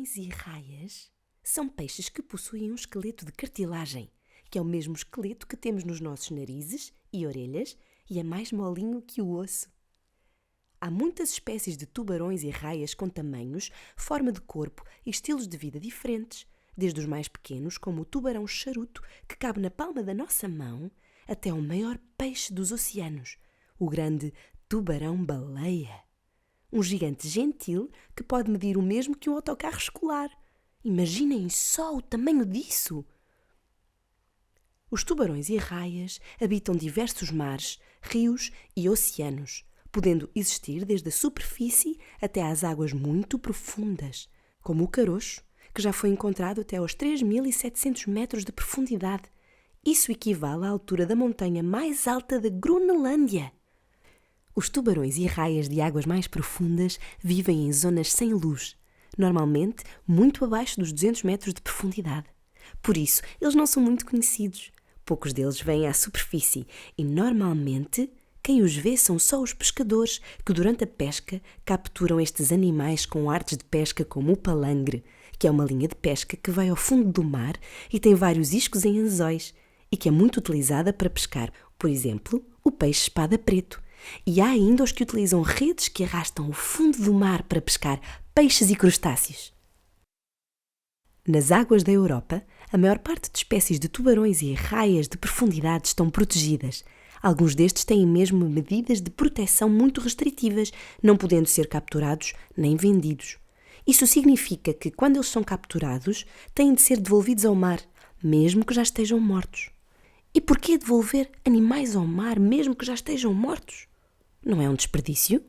Tubarões e raias são peixes que possuem um esqueleto de cartilagem, que é o mesmo esqueleto que temos nos nossos narizes e orelhas e é mais molinho que o osso. Há muitas espécies de tubarões e raias com tamanhos, forma de corpo e estilos de vida diferentes, desde os mais pequenos, como o tubarão charuto, que cabe na palma da nossa mão, até ao maior peixe dos oceanos, o grande tubarão-baleia. Um gigante gentil que pode medir o mesmo que um autocarro escolar. Imaginem só o tamanho disso! Os tubarões e raias habitam diversos mares, rios e oceanos, podendo existir desde a superfície até às águas muito profundas, como o caroço, que já foi encontrado até aos 3.700 metros de profundidade. Isso equivale à altura da montanha mais alta da Groenlândia. Os tubarões e raias de águas mais profundas vivem em zonas sem luz, normalmente muito abaixo dos 200 metros de profundidade. Por isso, eles não são muito conhecidos. Poucos deles vêm à superfície e, normalmente, quem os vê são só os pescadores que, durante a pesca, capturam estes animais com artes de pesca como o palangre, que é uma linha de pesca que vai ao fundo do mar e tem vários iscos em anzóis e que é muito utilizada para pescar, por exemplo, o peixe-espada preto. E há ainda os que utilizam redes que arrastam o fundo do mar para pescar peixes e crustáceos. Nas águas da Europa, a maior parte de espécies de tubarões e raias de profundidade estão protegidas. Alguns destes têm mesmo medidas de proteção muito restritivas, não podendo ser capturados nem vendidos. Isso significa que, quando eles são capturados, têm de ser devolvidos ao mar, mesmo que já estejam mortos. E porquê devolver animais ao mar mesmo que já estejam mortos? Não é um desperdício?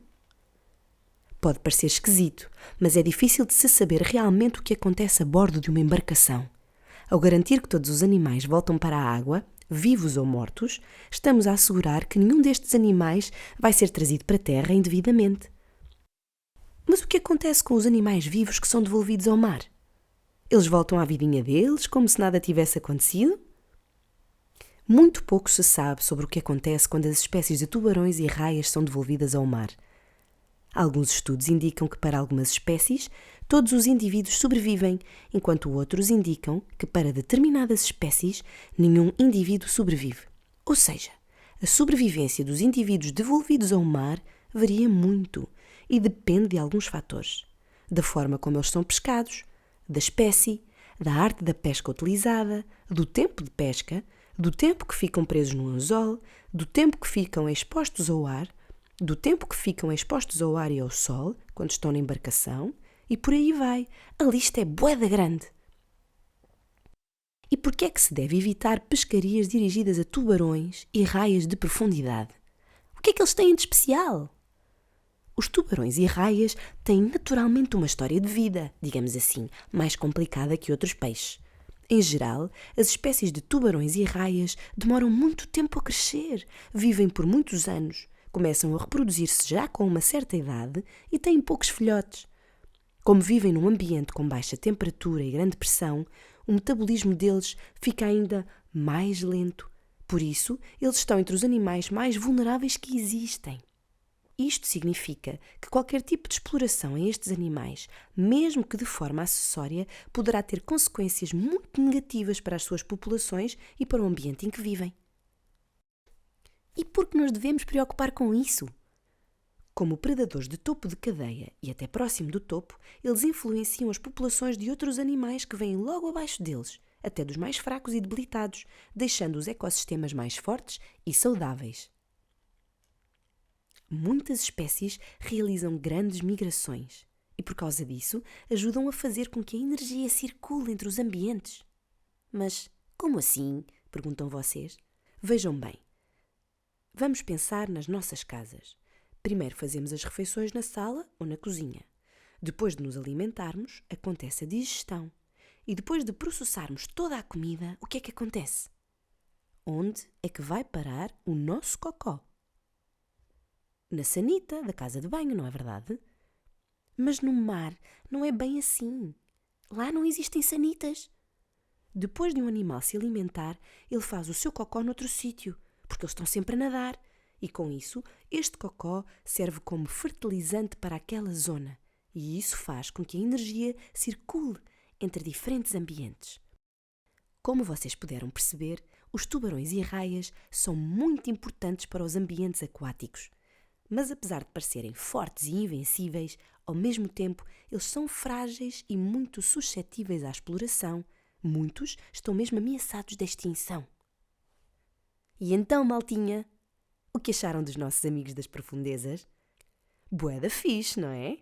Pode parecer esquisito, mas é difícil de se saber realmente o que acontece a bordo de uma embarcação. Ao garantir que todos os animais voltam para a água, vivos ou mortos, estamos a assegurar que nenhum destes animais vai ser trazido para a terra indevidamente. Mas o que acontece com os animais vivos que são devolvidos ao mar? Eles voltam à vidinha deles como se nada tivesse acontecido? Muito pouco se sabe sobre o que acontece quando as espécies de tubarões e raias são devolvidas ao mar. Alguns estudos indicam que para algumas espécies todos os indivíduos sobrevivem, enquanto outros indicam que para determinadas espécies nenhum indivíduo sobrevive. Ou seja, a sobrevivência dos indivíduos devolvidos ao mar varia muito e depende de alguns fatores, da forma como eles são pescados, da espécie, da arte da pesca utilizada, do tempo de pesca, do tempo que ficam presos no anzol, do tempo que ficam expostos ao ar, do tempo que ficam expostos ao ar e ao sol, quando estão na embarcação, e por aí vai. A lista é bué da grande. E por que é que se deve evitar pescarias dirigidas a tubarões e raias de profundidade? O que é que eles têm de especial? Os tubarões e raias têm naturalmente uma história de vida, digamos assim, mais complicada que outros peixes. Em geral, as espécies de tubarões e raias demoram muito tempo a crescer, vivem por muitos anos, começam a reproduzir-se já com uma certa idade e têm poucos filhotes. Como vivem num ambiente com baixa temperatura e grande pressão, o metabolismo deles fica ainda mais lento. Por isso, eles estão entre os animais mais vulneráveis que existem. Isto significa que qualquer tipo de exploração a estes animais, mesmo que de forma acessória, poderá ter consequências muito negativas para as suas populações e para o ambiente em que vivem. E por que nos devemos preocupar com isso? Como predadores de topo de cadeia e até próximo do topo, eles influenciam as populações de outros animais que vêm logo abaixo deles, até dos mais fracos e debilitados, deixando os ecossistemas mais fortes e saudáveis. Muitas espécies realizam grandes migrações e, por causa disso, ajudam a fazer com que a energia circule entre os ambientes. Mas como assim? Perguntam vocês. Vejam bem. Vamos pensar nas nossas casas. Primeiro fazemos as refeições na sala ou na cozinha. Depois de nos alimentarmos, acontece a digestão. E depois de processarmos toda a comida, o que é que acontece? Onde é que vai parar o nosso cocó? Na sanita da casa de banho, não é verdade? Mas no mar não é bem assim. Lá não existem sanitas. Depois de um animal se alimentar, ele faz o seu cocó noutro sítio, porque eles estão sempre a nadar. E com isso, este cocó serve como fertilizante para aquela zona. E isso faz com que a energia circule entre diferentes ambientes. Como vocês puderam perceber, os tubarões e raias são muito importantes para os ambientes aquáticos. Mas apesar de parecerem fortes e invencíveis, ao mesmo tempo eles são frágeis e muito suscetíveis à exploração. Muitos estão mesmo ameaçados de extinção. E então, maltinha, o que acharam dos nossos amigos das profundezas? Bué da fixe, não é?